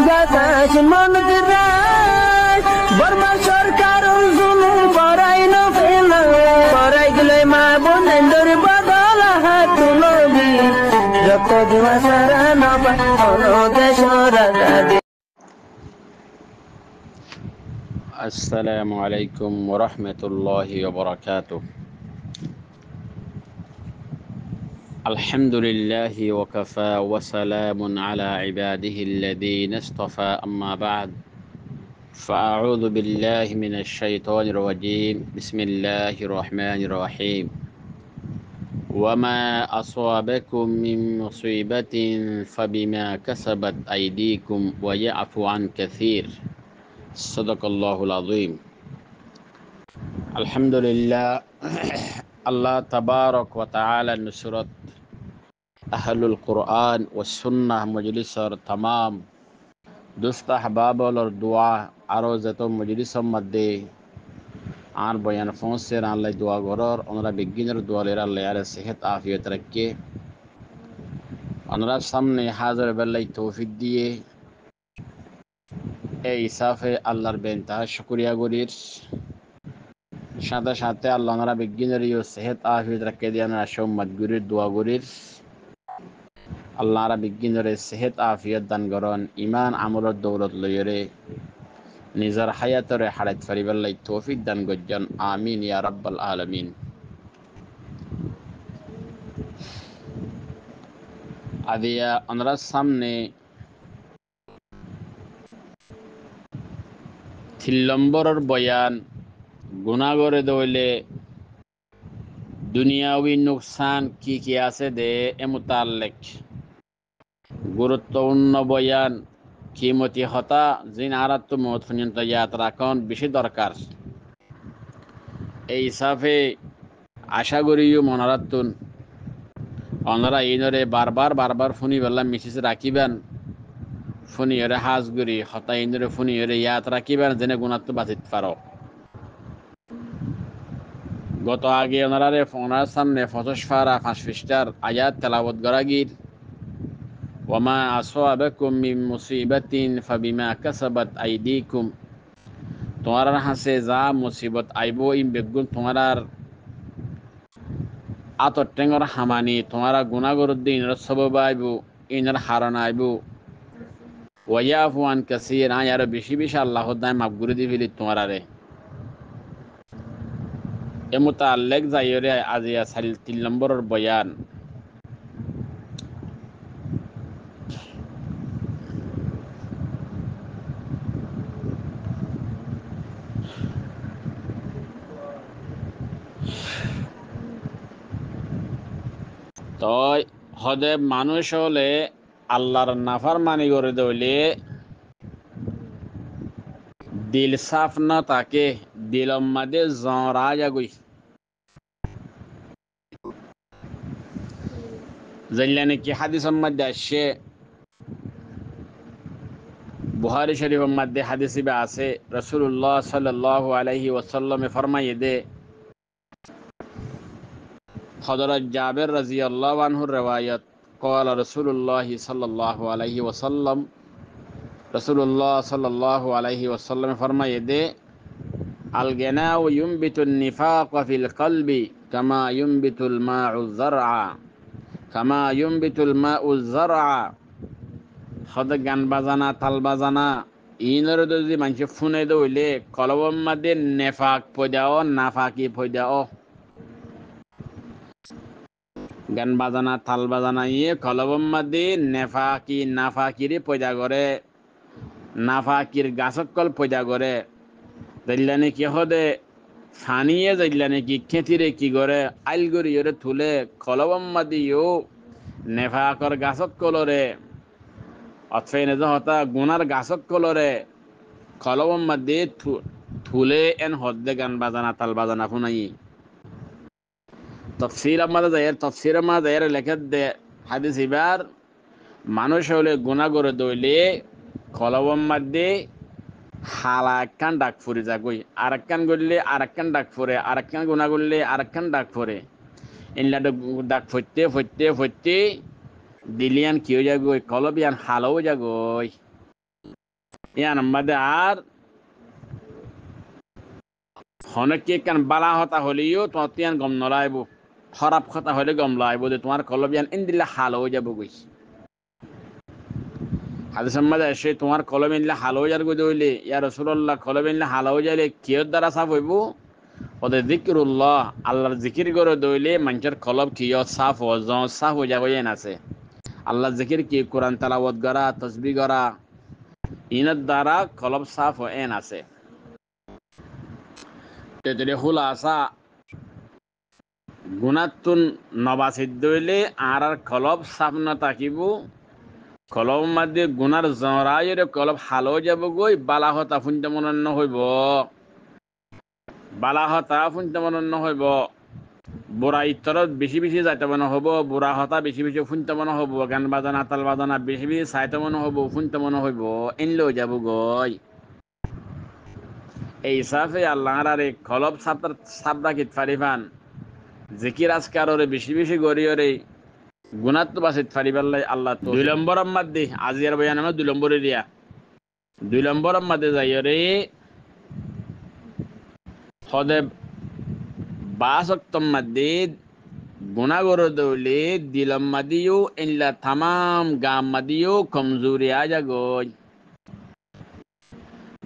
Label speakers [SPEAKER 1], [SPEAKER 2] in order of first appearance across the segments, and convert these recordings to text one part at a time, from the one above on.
[SPEAKER 1] বাতাস মনত রায় বর্মা সরকার জুলুম করাই না ফেলা করাই গেলে মা বোনের বদল হাত তুলবি যত দিবা সারা না পালো দেশ রাজা।
[SPEAKER 2] আসসালামু আলাইকুম ওয়া রাহমাতুল্লাহি ওয়া বারাকাতুহু। আলহামদুলিল্লাহি ওয়া কাফা ওয়া সালামুন আলা ইবাদিহিল্লাযীনা ইসতাফা আম্মা বা'দ। ফাআউযু বিল্লাহি মিনাশ শাইতানির রাজীম। বিসমিল্লাহির রহমানির রহিম। ওয়া মা আসাবাকুম মিন মুসিবাতিন ফাবিমা কাসাবাত আইদিকুম ওয়া ইয়াফু আন কাসীর। সাদাকাল্লাহুল আযীম। আলহামদুলিল্লাহ, আল্লাহ তাবারক ওয়া তাআলা নুসরত আহলুল কুরআন ও সুন্নাহ মজলিসর तमाम দুস্ত আহবাবলর দোয়া আরো যত মজলিসর মধ্যে আর বয়ান পৌঁছের আল্লাহ দোয়া গরর ওনারা বিজ্ঞানের দোয়ালের আল্লাহ আর সেহত আফিয়ত রাখে ওনারা সামনে হাজার বেলায় তৌফিক দিয়ে এই ইসাফে আল্লাহর বেনতাহ শুকরিয়া গরির সাথে সাথে আল্লাহ ওনারা বিজ্ঞানের সেহত আফিয়ত রাখে দিয়ে ওনারা সম্মত গুরির দোয়া গরির আল্লাহরা বিজ্ঞানের সেহত আফিয়ত দান করন, ইমান আমলত দৌলত লইরে নিজের হায়াতরে হারাত ফারিবার লাই তৌফিক দান গজ্জন। আমিন ইয়া রাব্বাল আলামিন। আদিয়া ওনার সামনে 3 নম্বরের বয়ান গুনাহগরে দইলে দুনিয়াবি নুকসান কি আছে দে এ মুতাল্লিক গুরুত্বপূর্ণ বয়ান কিমতি হতা জিন আরাত মত পর্যন্ত ইয়াত রাখন বেশি দরকার। এই হিসাবে আশা করিও মনারাতুন ওনারা ইনরে বারবার ফোনি বেলা মেসেজ রাখিবেন, ফোনি এরে হাজগুড়ি হতা ইনরে ফোনি এরে ইয়াত রাখিবেন যেন গুণাত্ম বাঁচিত পারো। গত আগে ওনারে ওনার সামনে 50 পারা 5 পৃষ্ঠার আয়াত তেলাওয়াত করা গির ওয়ামা আসাবাকুম মিন মুসিবাতিন ফাবিমা কাসাবাত আইদিকুম, তোমার হাসে যা মুসিবত আইব ইম বেগুন তোমার আতর টেঙ্গর হামানি তোমার গুনাহগরুদ্দিন সবব আইব ইনার হারান আইব ওয়াইয়াফু আন কাসীর আর বেশি বেশি আল্লাহ দায় মাফ করে দিবি তোমার রে। এ মুতাল্লিক যাইরে আজিয়া 3 নম্বরের বয়ান। তো হদে মানুষ হলে আল্লাহর নাফরমানি করে দইলে দিল সাফ না থাকে, দিল মধ্যে জরা যাগুই জানলেন কি হাদিসের মধ্যে আসে, বুখারী শরীফের মধ্যে হাদিসে আছে রাসূলুল্লাহ সাল্লাল্লাহু আলাইহি ওয়াসাল্লাম ফরমায়ে দে হযরত জাবের রাদিয়াল্লাহু আনহুর riwayat قال رسول الله صلى الله عليه وسلم রাসূলুল্লাহ সাল্লাল্লাহু আলাইহি ওয়াসাল্লাম ফরমায়ে দে আল গিনাউ ইউমবিতুন নিফাক ফিল কলবি কামা ইউমবিতুল মাউ যারআ হদ গান বাজানা তাল বাজানা ইনর যদি মানুষ ফুনে দইলে কলবম মধ্যে নেফাক পয়দাও নাফাকি পয়দাও গান বাজানা তাল বাজানা ইয়ে কলবম মধ্যে নেফাকি নাফাকিরে পয়দা করে, নাফাকির গাছকল পয়দা করে যাইলানে কি হদে ফানিয়ে যাইলানে কি খেতিরে কি করে আইল গরিয়রে তুলে কলবম মধ্যেও নেফাকর গাছকলরে অথফেনে হতা গুনার গাছত কলরে কলবম মধ্যে থুলে এন হদ্দে গান বাজানা তাল বাজানা ফুনাই তফসির আমাদের লেখা দে হাদিস এবার মানুষ হলে গুনাহ করে দইলে কলবম মধ্যে হালা একখান ডাক ফুরে যাগই, আর একখান করলে আর একখান ডাক ফুরে, আর একখান গুনাহ করলে আর একখান ডাক ফুরে, ইনলা ডাক ফইতে দিলিয়ান কি হয়ে যাগই কলবিয়ান হালাও যাগই। ইয়ান মাদে আর হনকে কান বালা হতা হলিও তো তিয়ান গম নলাইব খারাপ কথা হলে গম লাইব যে তোমার কলব ইয়ান ইনদিল্লা হাল হয়ে যাব গইস হাদিস মাদে সে তোমার কলব ইনদিল্লা হাল হয়ে যার গই দইলে ইয়া রাসূলুল্লাহ কলব ইনদিল্লা হাল হয়ে যাইলে কিয়র দ্বারা সাফ হইব ওদের জিকিরুল্লাহ আল্লাহর জিকির করে দইলে মানুষের কলব কিয় সাফ ও সাফ হয়ে যাবে এন আছে আল্লাহ জিকির কি কোরআন তেলাওয়াত করা তাসবিহ করা ইনার দ্বারা কলব সাফ ও এন আছে তেতরে হুলাসা গুণাতুন নবাসিদ দইলে আর কলব সাফ না থাকিব কলব মধ্যে গুনার জরায়ের কলব হালো যাব গই বালাহতা ফুনতে মনন্য হইব বালাহতা ফুনতে মনন্য হইব বুড়া ইতরত বেশি বেশি যাইতে মনে হব বুড়া হতা বেশি বেশি ফুনতে মনে হব গান বাজানা তাল বাজানা বেশি বেশি চাইতে মনে হব ফুনতে মনে হইব এনলেও যাব গই এই সাফে আল্লাহ আরে কলব সাবদা কিত ফারিফান জিকির আজকাররে বেশি বেশি গরিয়রে গুণাত বাসিত ফারিবাল্লাই আল্লাহ তো 2 নম্বর মধ্যে আজিয়ার বয়ান আমরা 2 নম্বরে দিয়া 2 নম্বর মধ্যে যাইরে হদে বাসক্তম মধ্যে গুণাগর দৌলে দিলম মদিও ইনলা তামাম গাম মদিও কমজোরি আজা গই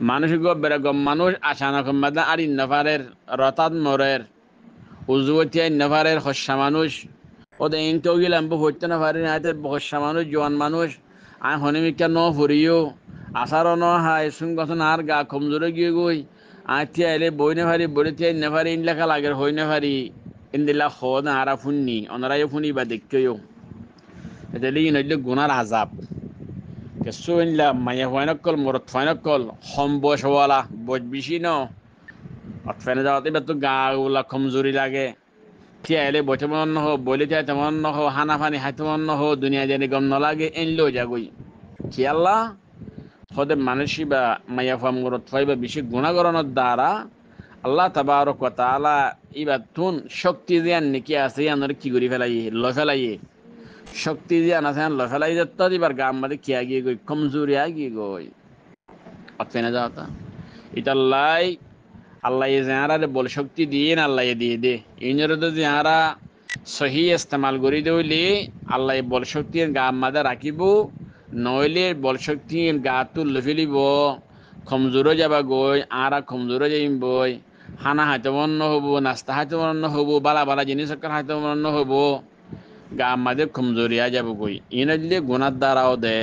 [SPEAKER 2] মানুষ গো বেরগম মানুষ আশানা কম্মাদা আর ইন্নফারের রতাত মরের উজুয়াতিয়া ইন্নফারের হস্যা মানুষ ওদের ইনকেও গেলাম হইতে না পারি না হস্যা মানুষ জোয়ান মানুষ আই হনিমিকা ন ফুরিও আসারও ন হাই সুংগঠন আর গা কমজোরে গিয়ে গই আইতিয়া এলে বই না পারি বলে তিয়া ইন্ন পারি ইন লেখা লাগের হই না পারি ইন্দিল্লা খ না আরা ফুননি অনারাই ফুনি বা দেখকেও এটা লিগি নইলে গুনার আজাব কেসু ইনলা মাইয়া ফাইনকল মরত ফাইনকল হম বয়সওয়ালা বয়স বেশি ন অতফেনে যাওয়াতে এবার তো গা ওলা কমজোরি লাগে তিয়া এলে বইতে মন নহ বলে তিয়া তেমন নহ হানা ফানি হাইতে মন নহ দুনিয়া জানি গম নলাগে এনলেও যাগই কি আল্লাহ হদে মানুষই বা মাইয়া ফাম মরত ফাইবা বেশি গুণাগরণের দ্বারা আল্লাহ তাবারক ওয়া তাআলা ইবার তুন শক্তি দিয়ান নাকি আছে আনর কি করি ফেলাই ল ফেলাই শক্তি দিয়ান আছে ল ফেলাই যত দিবার গাম মাদে কি আগিয়ে গই কমজোরি আগিয়ে গই অতফেনে যাওয়াতা এটা লাই আল্লাহ যারা বল শক্তি দিয়ে না আল্লাহ দিয়ে দে ইনরে তো যারা সহি ইস্তেমাল করি দইলে আল্লাহ বল শক্তি গাম মাদে রাখিব নইলে বল শক্তি গা তুল ফেলিব কমজোরে যাবা গই আরা কমজোরে যাইম বই খানা হাইতে মন হব নাস্তা হাইতে মন হব বালা বালা জিনিস হাইতে মন হব গা মাঝে কমজোরিয়া যাব গই ইনে দিলে গুনার দ্বারাও দে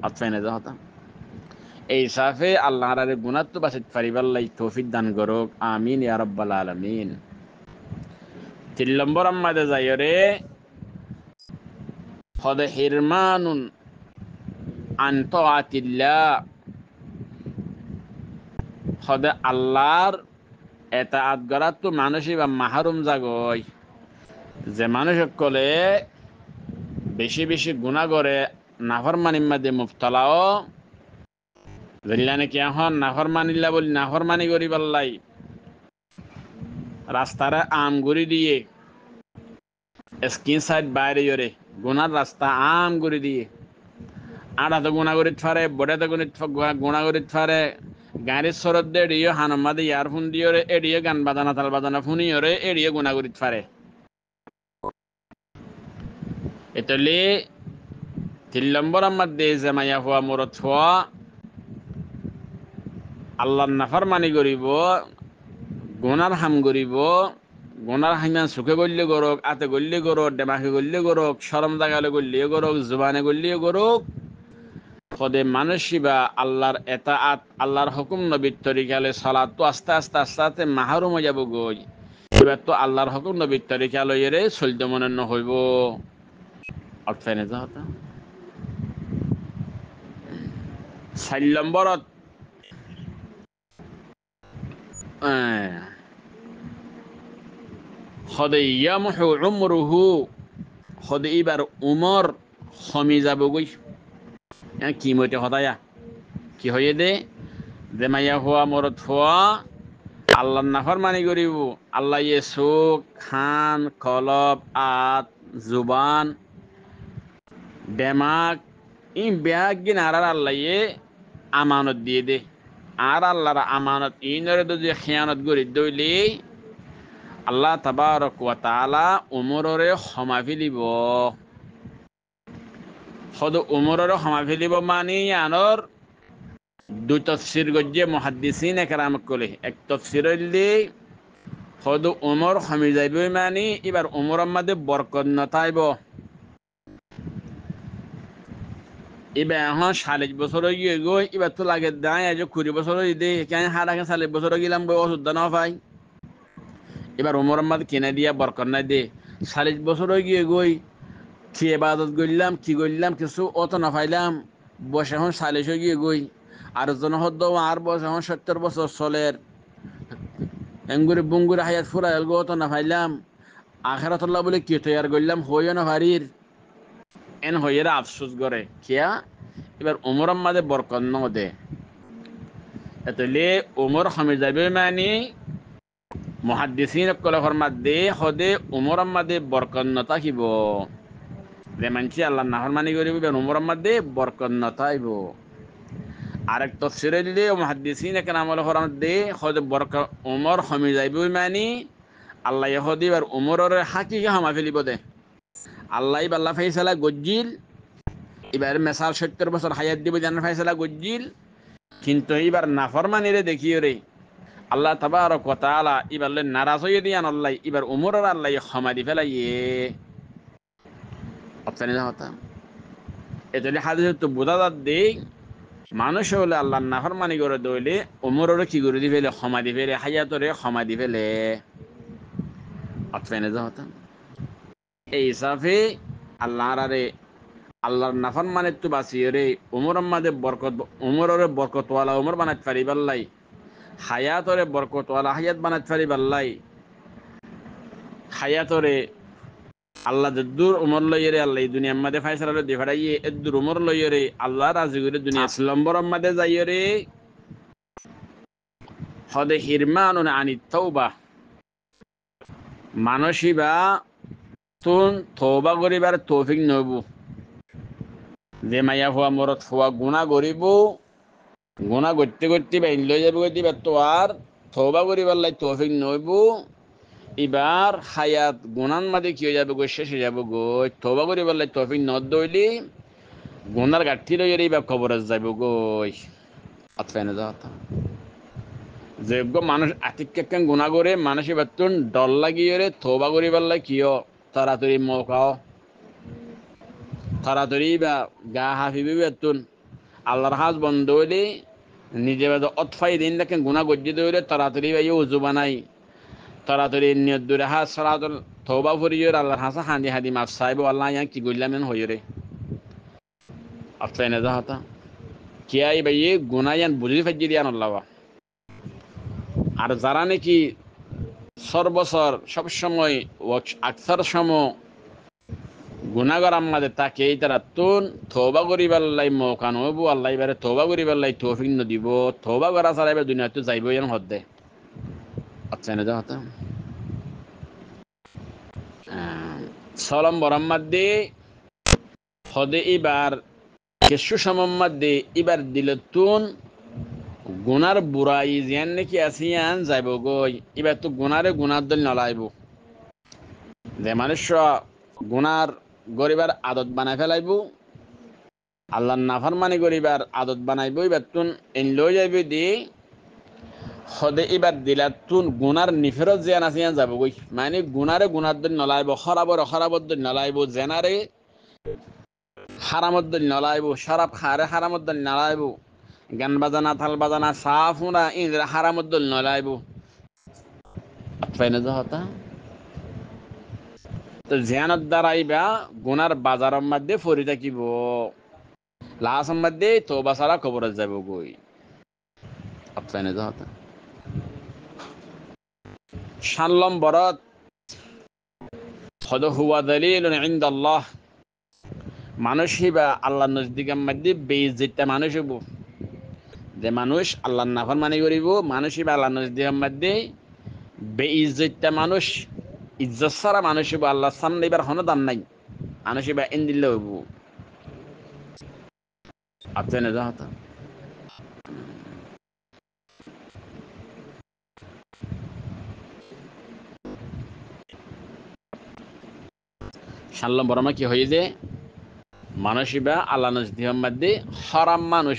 [SPEAKER 2] আতফাইনে যা হতা এই সাফে আল্লাহর আরে গুনাত তো বাসিত ফারিবাল্লাই তৌফিক দান করুক আমিন ইয়া রাব্বাল আলামিন 3 নম্বর আমাদে যাইরে হদে হিরমানুন আন তাআতিল্লাহ হদে আল্লাহর এতাআত করা তো মানুষই বা মাহরুম জাগয় যে মানুষ কলে বেশি বেশি গুনাহ করে নাফরমানির মধ্যে মুবতালাও জেলানে কি এখন নাফরমানিল্লা বলি নাফরমানি করি পাল্লাই রাস্তারে আম গুড়ি দিয়ে স্ক্রিন সাইড বাইরে জোরে গুনার রাস্তা আম গুড়ি দিয়ে আড়া তো গুণা করি ফারে বড়ে তো গুণা করি ফারে গাড়ির সরদ দে এড়িয়ে হানমাদে ইয়ারফোন দিয়ে এড়িয়ে গান বাজানা তাল বাজানা ফোনি ওরে এড়িয়ে গুণা করি ফারে এতলে 3 নম্বর আমার দে জামাইয়া হওয়া মরত হওয়া আল্লাহর নাফরমানি করিব গুনার হাম করিব গুনার হাইমান সুখে গল্লে গরক আতে গল্লে গরক ডেমাকে গল্লে গরক শরম জাগালে গল্লে গরক জুবানে গল্লে গরক খদে মানুষই বা আল্লাহর এতাআত আল্লাহর হুকুম নবীর তরিকালে সালাত তো আস্তে আস্তে আস্তে আস্তে মাহরুম হয়ে যাব গই এবার তো আল্লাহর হুকুম নবীর তরিকা লইরে চলতে মনে ন হইব অর্থেনে যা হতা 4 নম্বরত হদে ইয়ামহু উমরুহু হদে এবার উমর কমি যাব গই কি মতে হতায়া কি হয়ে দে যে মাইয়া হওয়া মরত হওয়া আল্লাহ নাফরমানি করিব আল্লাহ ইয়ে চোখ খান কলব আত জুবান দেমাগ ই ব্যাগ গিন আর আল্লাহ ইয়ে আমানত দিয়ে দে আর আল্লাহর আমানত ইনরে যদি খেয়ানত করি দইলে আল্লাহ তাবারক ওয়া তাআলা উমররে ক্ষমা ফেলিব সদ উমররে ক্ষমা ফেলিব মানে আনর দুই তফসির গজ্জে মুহাদ্দিসিন একরাম কলে এক তফসির হইলে সদ উমর ক্ষমি যাইব মানে এবার উমরের মধ্যে বরকত নথাইব এবার এখন 40 বছর হয়ে গই এবার তো লাগে দায় আজ 20 বছর হয়ে দে কেন হারাকে 40 বছর গেলাম বই ওষুধ না পাই এবার উমর আম্মাদ কিনে দিয়া বরকত নাই দে 40 বছর হয়ে গিয়ে গই কি এবাদত করলাম কি করলাম কিছু অত না পাইলাম বয়স এখন 40 হয়ে গিয়ে গই আর জন হদ্দ আর বয়স এখন 70 বছর চলের এঙ্গুরি বুঙ্গুরি হায়াত ফুরা এলগো অত না পাইলাম আখেরাতুল্লাহ বলে কি তৈয়ার করলাম হইও না ভারির এন হইয়েরা আফসোস করে কিয়া এবার উমর আম্মাদে বরকত ন দে এতলে উমর খামি যাবে মানে মুহাদ্দিসিন কলে ফরমাত দে হদে উমর আম্মাদে বরকত ন থাকিব যে মানছি আল্লাহ নাফরমানি করিব এবার উমর আম্মাদে বরকত ন থাইব আরেক তফসিরে দিলে মুহাদ্দিসিন কেরামলে ফরমাত দে হদে বরকত উমর খামি যাইবে মানে আল্লাহ হদে এবার উমরের হাকিকে হামা ফেলিব দে আল্লাহ বাল্লা ফাইসালা গজ্জিল এবার মেসাল 70 বছর হায়াত দিব জানার ফাইসালা গজ্জিল কিন্তু এবার নাফরমানিরে দেখিও রে আল্লাহ তাবারক ওয়া তাআলা এবার নারাজ হয়ে দিয়ান আল্লাহ এবার উমরের আল্লাহ ক্ষমা দি ফেলাইয়ে অপশানে হতা এতলে হাদিসে তো বোঝা যাচ্ছে মানুষ হলে আল্লাহ নাফরমানি করে দইলে উমরের কি করে দি ফেলে ক্ষমা দি ফেলে হায়াতরে ক্ষমা দি ফেলে অপশানে হতা এই হিসাবে আল্লাহর নাফরমানের তো বাঁচিয়ে রে উমর আম্মাদের বরকত উমরের বরকতওয়ালা উমর বানাতে পারি বাল্লাই হায়াতরে বরকতওয়ালা হায়াত বানাতে পারি বাল্লাই হায়াতরে আল্লাহ দূর উমর লইয়ে আল্লাহ এই দুনিয়ার মধ্যে ফাইসালা দিয়ে ফাড়াইয়ে এদুর উমর লইয়ে রে আল্লাহ রাজি করে দুনিয়া 5 নম্বর মধ্যে যাইয়ে রে হদে হিরমানুন আনিত তাওবা মানসিবা তুন তওবা করিবার তৌফিক নবু যে মাইয়া হওয়া মরত হওয়া গুণা করিব গুণা করতে করতে বাইন লই যাব গতি তো আর তওবা করিবার লাই তৌফিক নইব এবার হায়াত গুণান মাঝে কি হয়ে যাবে গো শেষ হয়ে যাবো গো তওবা করিবার লাই তৌফিক ন দইলি গুণার গাঠি লই এবার খবর যাব গই আতফাইনে যাওয়া যে গো মানুষ আতিক্যান গুণা করে মানুষ এবার তুন ডর লাগিয়ে রে তওবা করিবার লাই কিয় তাড়াতাড়ি মৌকাও তাড়াতাড়ি বা গা হাফিবি বেতুন আল্লাহর হাজ বন্ধ হইলে নিজে বাদে অতফাই দিন দেখেন গুণা গজ্জি দইলে তাড়াতাড়ি বা উজু বানাই তাড়াতাড়ি নিয়ত দূরে হাত সারাতল তওবা ফরিয়র আল্লাহর হাসা হাঁদি হাঁদি মাফ চাইব আল্লাহ ইয়া কি গইলাম এন হইরে আফসাই না যাহাতা কিয়াই ভাই গুনায়ান বুঝি ফাজি দিয়ান আল্লাহ আর যারা নাকি সর্বসর সবসময় আকসার সময় গুনাহগার আমাদের তাকে এই তারা তুন তওবা করিবার লাই মৌকা নবু আল্লাহ এবারে তওবা করিবার লাই তৌফিক ন দিব তওবা করা ছাড়া এবার দুনিয়াতে যাইব এন হদ্দে আচ্ছা না যাওয়া সলম বরম্মাদে হদে এবার কিছু সময় মধ্যে এবার দিল তুন গুনার বুড়াই যেন নাকি আসিয়ান যাইব গই এবার তো গুনার দল নলাইব যে মানুষ গুনার গরিবার আদত বানাই ফেলাইব আল্লাহ নাফরমানি গরিবার আদত বানাইব এবার তুন এন লই যাইব দিয়ে হদে এবার দিলা তুন গুনার নিফেরত যেন আসিয়ান যাব গই মানে গুনার দল নলাইব খরাবর দল নলাইব জেনারে হারামত দল নলাইব শরাব খারে হারামত দল নলাইব গান বাজানা থাল বাজানা সাফুনা ইন্দ্র হারামত দল নলাইব আতফাইনা যাহতা তো জ্ঞানত দ্বারাইবা গুনার বাজারের মধ্যে ফরি থাকিব লাসের মধ্যে তওবা ছাড়া কবরে যাব গই আতফাইনা যাহতা 7 নম্বরত হদ হুয়া দলিলুন ইনদাল্লাহ মানুষ হিবা আল্লাহর নজদিকের মধ্যে বেইজ্জত মানুষ হইব যে মানুষ আল্লাহর নাফরমানি করিব মানুষ হিবা আল্লাহর নজদিকের মধ্যে বেইজ্জত মানুষ ইজ্জত ছাড়া মানুষ হইব আল্লাহর সামনে এবার হন দান নাই মানুষ হিবা এন দিলে হইব আচ্ছা না যাহতা সাল্লাম বরমা কি হয়ে যে মানুষিবা আল্লাহ নজদিহর মধ্যে হরাম মানুষ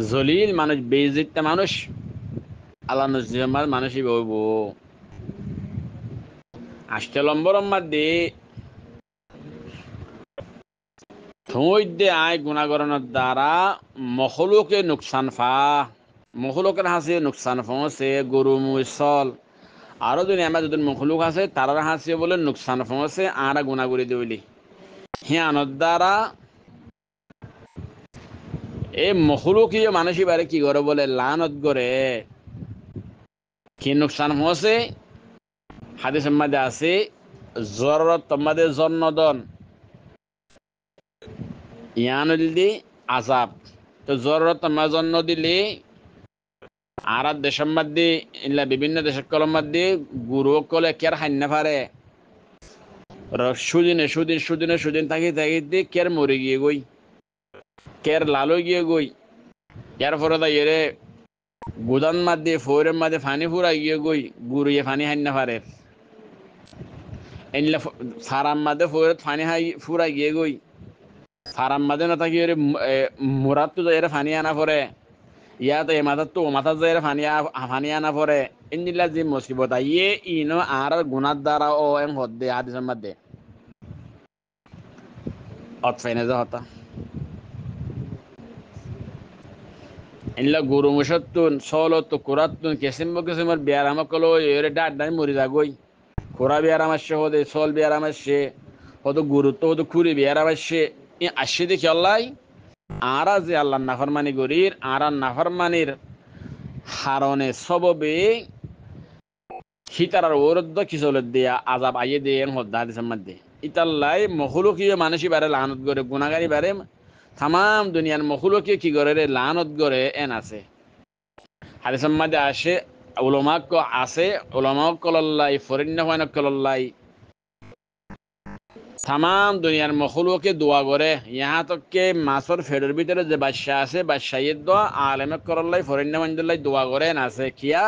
[SPEAKER 2] জলিল মানুষ বেইজ্জত মানুষ আল্লাহ নজদিহর মানুষই বলব 8 নম্বরের মধ্যে থইদে আয় গুণাগরণের দ্বারা মখলুকে নুকসান ফা মখলুকের হাসি নুকসান পৌঁছে গরু মুসল আরো দুনিয়া যদি মখলুক আছে তারার হাসি বলে নুকসান পৌঁছে আর গুণাগুড়ি দিবলি হিয়ানোর দ্বারা এই মখলুকীয় মানুষই বারে কি করে বলে লানত করে কি নুকসান পৌঁছে হাদিসের মধ্যে আছে জররত তোমাদের জন্মদন ইয়ানুল আজাব তো জররত তোমার জন্ম দিলে আর দেশের মধ্যে ইল্লা বিভিন্ন দেশের কলম মধ্যে গুরু কলে কের হান্য পারে সুদিনে থাকি কের মরে গিয়ে গই কের লালো গিয়ে গই ইয়ার পরে এরে গুদান মাধ্যে ফোরের মাঝে ফানি ফুরা গিয়ে গই গুরুয়ে ফানি হান্য পারে এনলে ফারাম মাঝে ফোরে ফানি ফুরা গিয়ে গই ফারাম মাঝে না থাকি এর মুরাদ তো এর ফানি আনা পরে ইয়াতে মাথা তো মাথা যায় ফানি আনা পরে ইন্দিল্লা যে মুসিবত ইয়ে ইনো আর গুনার দ্বারা ও এম হদ্দে হাদিসের মধ্যে অতফাইনে যা হতা ইনলা গুরু মুসত্তুন সলত কুরাত্তুন কিসিমর বিয়ারামকলো এরে ডাট ডাই মরি যাগই কুরা বিয়ারামাসে হদে সল বিয়ারামাসে হদ গুরুত্ব হদ খুরি বিয়ারামাসে ই আসে দেখি আল্লাহ আরা যে আল্লাহ নাফরমানি গরির আরা নাফরমানির হারণে সববে হিতার ওরদ্দ কিসলের দিয়া আজাব আইয়ে দিয়ে হদ্দা হাদিসের মধ্যে ইতাল্লাই মখলুকীয় মানুষই বারে লানত করে গুণাগারি বারে তাম দুনিয়ার মখলুকীয় কি করে রে লানত করে এন আছে হাদিসের মধ্যে আসে উলমাক আছে উলমাক কলল্লাই ফরিন্ন হয় কলল্লাই তাম দুনিয়ার মখলুকে দোয়া করে ইহা তককে মাছর ফেডের ভিতরে যে বাদশাহ আছে বাদশাহের দোয়া আলেমে করল্লাই ফরিন্ন মানদুল্লাই দোয়া করে আছে কিয়া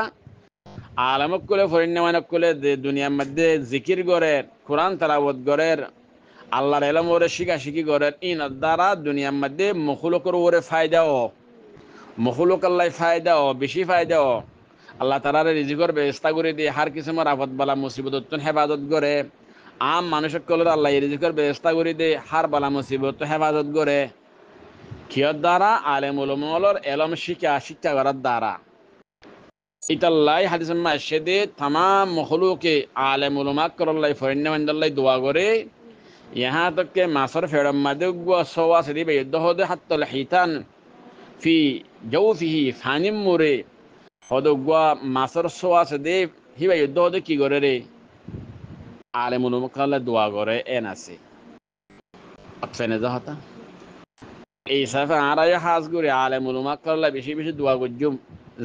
[SPEAKER 2] আলেমক কলে ফরিন্ন মানক কলে দুনিয়ার মধ্যে জিকির করে কোরআন তেলাওয়াত করে আল্লাহর এলম ওরে শিখি করে ইন দ্বারা দুনিয়ার মধ্যে মখলুকের ওরে ফায়দা ও মখলুক আল্লাহ ফায়দা ও বেশি ফায়দা ও আল্লাহ তালারে রিজিকর ব্যবস্থা করে দিয়ে হার কিসিমের আফত বালা মুসিবত হেফাজত করে আম মানুষের কলের আল্লাহ রিজিকর ব্যবস্থা করে দিয়ে হার বালা মুসিবত হেফাজত করে কিয়র দ্বারা আলেম উলমর এলম শিক্ষা করার দ্বারা ইতাল্লাই হাদিসের মাসে দে তাম মখলুকে আলেম উলমা করল্লাই ফরিন্নাল্লাই দোয়া করে यहाँ तक के मासर फेड़म मदुगवा सवा सदी बेयद होदे हत्तल हितान फी जौफिही फानिम मुरे होदुगवा मासर सवा सदी ही बेयद होदे की करे रे आलेमुल मुकल्ला दुआ करे एनासे अक्सने जाता এই সাফে আরা হাজ করে আলেমুল মুকল্লা বেশি বেশি দোয়া করজুম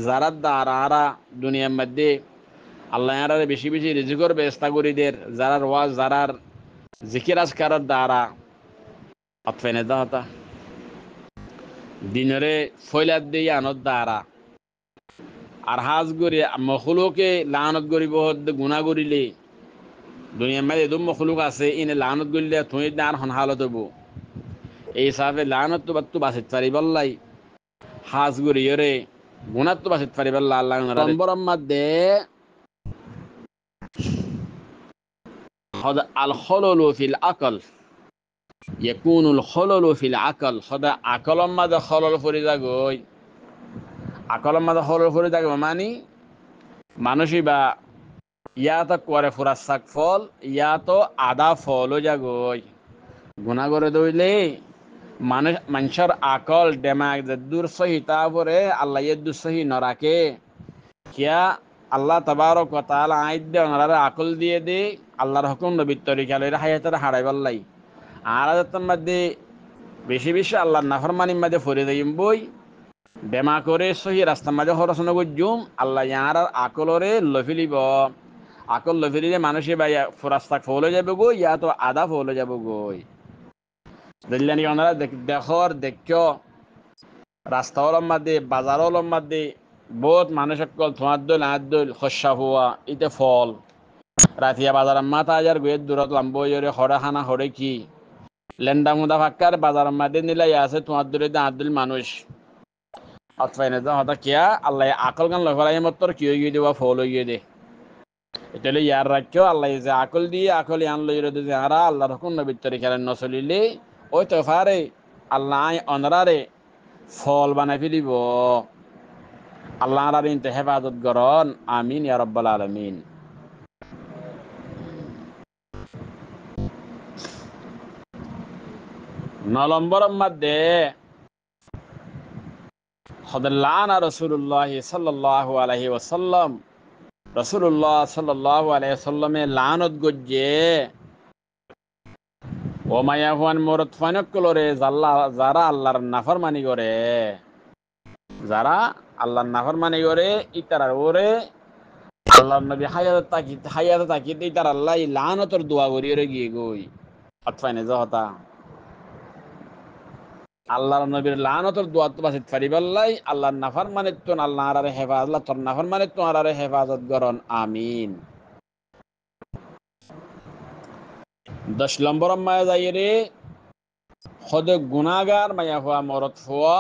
[SPEAKER 2] যারা দারারা দুনিয়ার মধ্যে আল্লাহ আরা বেশি বেশি রিজিকর ব্যবস্থা করে দের যারা ওয়াজ যারার জিকির আজকারের দ্বারা অতফেনে দাওতা দিনরে ফয়লাদ দিয়ে আনত দ্বারা আর হাজ গরি মখলুকে লানত গরিব গুণা করিলে দুনিয়ার মধ্যে এদম মখলুক আছে ইনে লানত গরিলে তুই আর হন হালত হবো এই সাফে লানত তো বাত্তু বাসিত পারি বললাই হাজ গরি রে গুণাত তো বাসিত পারি বললা আল্লাহ নম্বরের মধ্যে هذا الخلل في العقل يكون الخلل في العقل هذا عقل ما ده خلل فريدا گوي عقل ما ده خلل فريدا گوي মানে মানুষই বা ইয়া তো করে ফুরাসাক ফল ইয়া তো আদা ফল যা গই গুনাহ করে দইলে মানুষের আকল দেমাগ দূর সহি তারপরে আল্লাহ দূর সহি ন রাখে কিয়া আল্লাহ তাবারক ওয়া তাআলা আইদে ওনারা আকল দিয়ে দে আল্লাহর হুকুম নবীর তরিকা লইরা হায়াতের হারাই বললাই আর আদতের মধ্যে বেশি বেশি আল্লাহর নাফরমানির মধ্যে ফরে যাইম বই বেমা করে সহি রাস্তার মাঝে হরসন গজুম আল্লাহ ইয়ার আকলরে লফিলিব আকল লফিলিলে মানুষে বা রাস্তা ফলে যাবে গো ইয়া তো আদা ফলে যাব গই দিল্লানি ওনারা দেখো রাস্তা হলম মধ্যে বাজার হলম মধ্যে বহুত মানুষের কল তোমার দল হাত দল খসা হওয়া ইতে ফল রাতিয়া বাজার মাথা হাজার গুয়ের দূরত লাম্বো ইরে হরে হানা হরে কি লেন্ডা মুদা ফাক্কার বাজার মাদে নিলাই আছে তোমার দূরে দাঁতুল মানুষ অতফাইনে যা হতা কিয়া আল্লাহ আকল গান লফালাই মত্তর কি হয়ে দিব ফল হয়ে দে এটা ইয়ার রাখিও আল্লাহ যে আকল দিয়ে আকল ইয়ান লই রে যে হারা আল্লাহর হুকুম নবীর তরিকার নচলিলে ওই তো ফারে আল্লাহ অনরারে ফল বানাই ফেলিব আল্লাহ আর ইনতে হেফাজত করন আমিন ইয়া রাব্বাল আলামিন। 9 নম্বরের মধ্যে হদল্লানা রাসূলুল্লাহ সাল্লাল্লাহু আলাইহি ওয়াসাল্লাম রাসূলুল্লাহ সাল্লাল্লাহু আলাইহি ওয়াসাল্লামে লানত গজ্জে ও মায়াহুয়ান মরত ফানক কলরে যারা আল্লাহর নাফরমানি করে যারা আল্লাহর নাফরমানি করে ইতারার ওরে আল্লাহর নবী হায়াত তাকিদ ইতার আল্লাহ লানতর দোয়া করি রে গিয়ে গই আতফাইনে যহতা আল্লাহর নবীর লানতর দোয়া তো বাসিত ফারিবাল্লাই আল্লাহর নাফরমানি তো আল্লাহ আরে হেফাজত আল্লাহ তোর নাফরমানি তো আরে হেফাজত করন আমিন। 10 নম্বর মায়া যাই রে হদে গুনাহগার মায়া হওয়া মরত হওয়া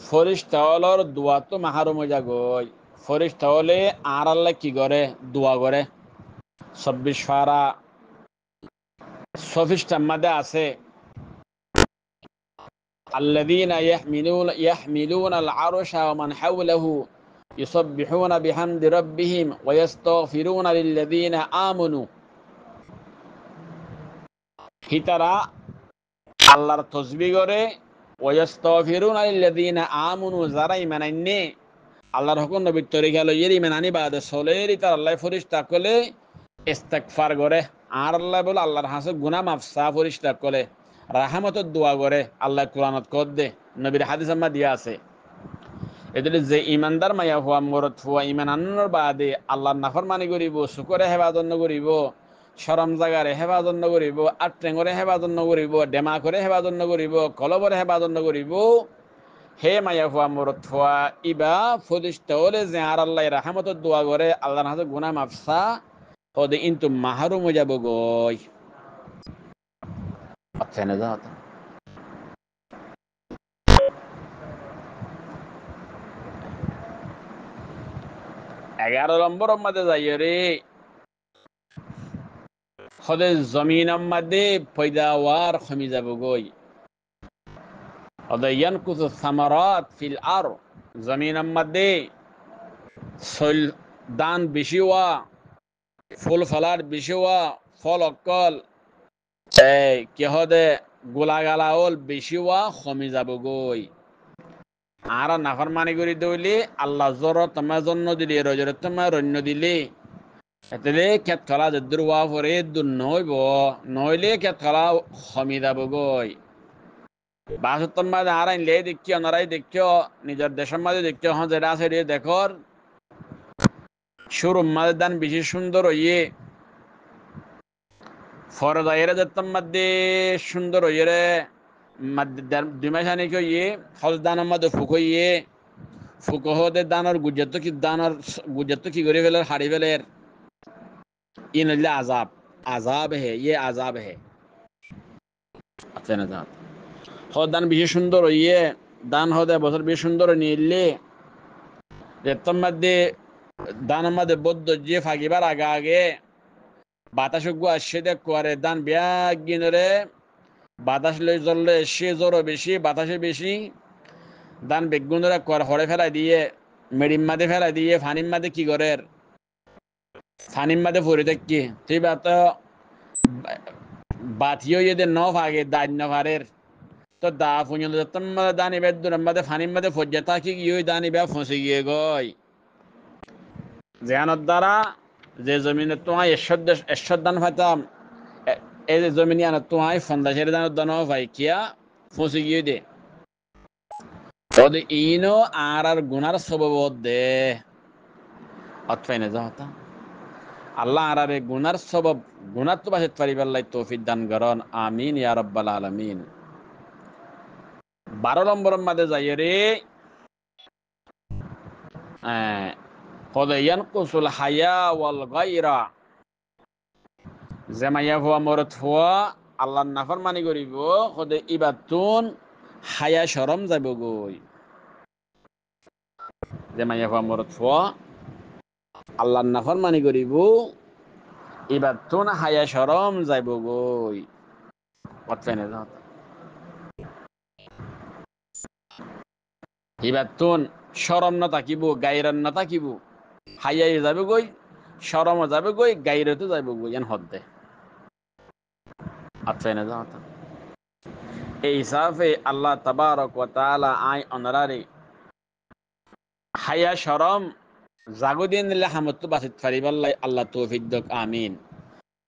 [SPEAKER 2] ফরিশতা হলর দোয়া তো মাহরুম হয়ে যাগই ফরিশতা হলে আর আল্লাহ কি করে দোয়া করে 26 ফারা 24 মধ্যে আছে আল্লাযীনা ইয়াহমিলুনা আল আরশা ওয়া মান হাওলাহু ইউসাব্বিহুনা বিহামদি রাব্বিহিম ওয়া ইস্তাগফিরুনা লিল্লাযীনা আমানু হিতারা আল্লাহর তাসবিহ করে ওয়া ইস্তাগফিরুনা লিল্লাযীনা আমানু যারা ঈমান আননে আল্লাহর হুকুম নবীর তরিকা লইয়ে ঈমান আনি বাদে চলেরি তার আল্লাহ ফেরেশতা কলে ইস্তিগফার করে আর আল্লাহ বলে আল্লাহর হাসে গুনাহ মাফ সা ফেরেশতা কলে রাহমাতের দোয়া করে আল্লাহ কুরআনত কর দে নবীর হাদিস আম্মা দিয়া আছে এদের যে ইমানদার মায়া হওয়া মরত হওয়া ইমান আনানোর বাদে আল্লাহর নাফরমানি করিব শুকরে হেফাজত করিব শরম জাগারে হেফাজত করিব আট্রেঙরে হেফাজত করিব ডেমা করে হেফাজত করিব কলবরে হেফাজত করিব হে মায়া হওয়া মরত হওয়া ইবা ফদিষ্টা হলে যে আর আল্লাহ রাহমাতের দোয়া করে আল্লাহর হাতে গুনাহ মাফসা ওদের কিন্তু মাহরুম হয়ে যাব গই আচ্ছা না যা 11 নম্বরের মধ্যে যাই রে হদে জমিনের মধ্যে পয়দাওয়ার কমে যাব গই হদে ইয়ানকুসু সামারাত ফিল আর জমিনের মধ্যে সল দান বেশি হওয়া ফুল ফলার বেশি হওয়া ফল অকল কি হদে গোলাগালা হল বেশি হওয়া কমে যাব গই আর নাফরমানি করি দইলে আল্লাহ জর তোমার জন্য দিলে রজর তোমার অন্য দিলে এতলে কেত কলা যদ্দুর ওয়া পরে দূর নইব নইলে কেত কলা কমি যাব গই বাসত্তর মাঝে আর আইনলে দেখিও নরাই দেখিও নিজের দেশের মাঝে দেখিও হ্যাঁ যেটা আছে রে দেখর সুর মাঝে দান বেশি সুন্দর হইয়ে ফরদাইরে যেতাম মধ্যে সুন্দর হইয়ে রে দুই মাস আনি কইয়ে হজ দানের মধ্যে ফুক হইয়ে ফুক হতে দানর গুজরাত কি করে ফেলের হারি ফেলের ইন হইলে আজাব আজাব হে ইয়ে আজাব হে আচ্ছা না যা হদ দান বেশি সুন্দর হইয়ে দান হদে বছর বেশি সুন্দর নিলে যেতাম মধ্যে দানের মধ্যে বদ্ধ যে ফাঁকিবার আগে আগে বাতাস আসছে দেখ করে দান বিয়া গিনরে বাতাস লই জ্বললে সে জ্বরও বেশি বাতাসে বেশি দান বেগুনরা কর হরে ফেলাই দিয়ে মেডিম মাদে ফেলাই দিয়ে ফানিম মাদে কি করে ফানিম মাদে পড়ে থাকি তুই বাতিও যদি ন ভাগে দান ন ভারের তো দা ফুঞ্জল দানি বেদ মাদে ফানিম মাদে ফজ্জা থাকি গিয়ে দানি বে ফসে গিয়ে গই জেহানত দ্বারা যে জমিনে তোমায় ঈশ্বর দান পাইতাম এই যে জমিনে আনা তোমায় ফন্দাসের দান ভাই কিয়া ফসে গিয়ে দে ওদের ইনো আর গুনার স্বভাব দে অতফাইনে যাহতা আল্লাহ আর গুনার স্বভাব গুনার তো বাসিত পারিবার তৌফিক দান করন আমিন ইয়া রাব্বাল আলামিন। 12 নম্বরের মধ্যে যাই রে কদ ইয়ানকুসুল হায়া ওয়াল গায়রা জেমাইয়া ফুয়া মরত ফুয়া আল্লাহর নাফরমানি করিব সদে ইবাতুন হায়া শরম যাব গই। জেমাইয়া ফুয়া মরত ফুয়া আল্লাহর নাফরমানি করিব ইবাতুন হায়া শরম যাব গই। অতফেনে যাও ইবাতুন শরম না থাকিব, গায়রান না থাকিব, হায়াই যাবে গই, শরম যাবে গই, গায়রতে যাবে গই এন হদ্দে। অতফেনে যাও এই হিসাবে আল্লাহ তাবারক ওয়া তাআলা আই অনারারে হায়া শরম জাগুদিন দিলে হামত্তু বাসিত ফারিবাল্লাই আল্লাহ তৌফিক দক আমিন।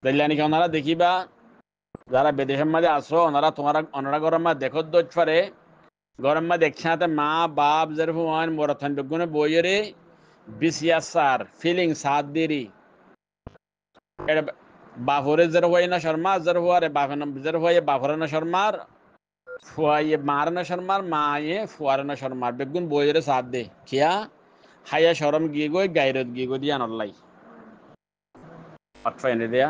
[SPEAKER 2] দিল্লানি কি ওনারা দেখিবা যারা বিদেশের মাঝে আসো ওনারা ওনারা গরম মা দেখো দোজ ফারে গরম মা দেখছাতে মা বাপ যেরকম ওয়ান মরথান বেগুনে বইয়েরে বিসিয়া সার ফিলিং সাত দেরি এটা বাফরে জের হই না শর্মা জের হুয়ারে বাফন জের হয়ে বাফরে না শর্মার ফুয়াইয়ে মার না শর্মার মায়ে ফুয়ারে না শর্মার বেগুন বইয়েরে সাত দে কিয়া হায়া শরম গিয়ে গই গায়রত গিয়ে গই দিয়া নল্লাই অটফাইনে দেয়া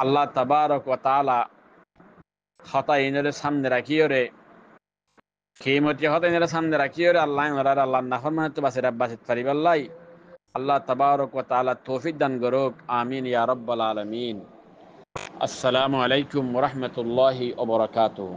[SPEAKER 2] আল্লাহ তাবারক ওয়া তাআলা হতা ইনরে সামনে রাখিও রে কিমতি হতা ইনরে সামনে রাখিও রে আল্লাহ ওনার আল্লাহ নাফরমান তো বাসির আব্বাসিত পারিবাল্লাই আল্লাহ তাবারক ওয়া তাআলা তৌফিক দান করুক আমিন ইয়া রাব্বাল আলামিন। আসসালামু আলাইকুম ওয়া রাহমাতুল্লাহি ওয়া বারাকাতুহু।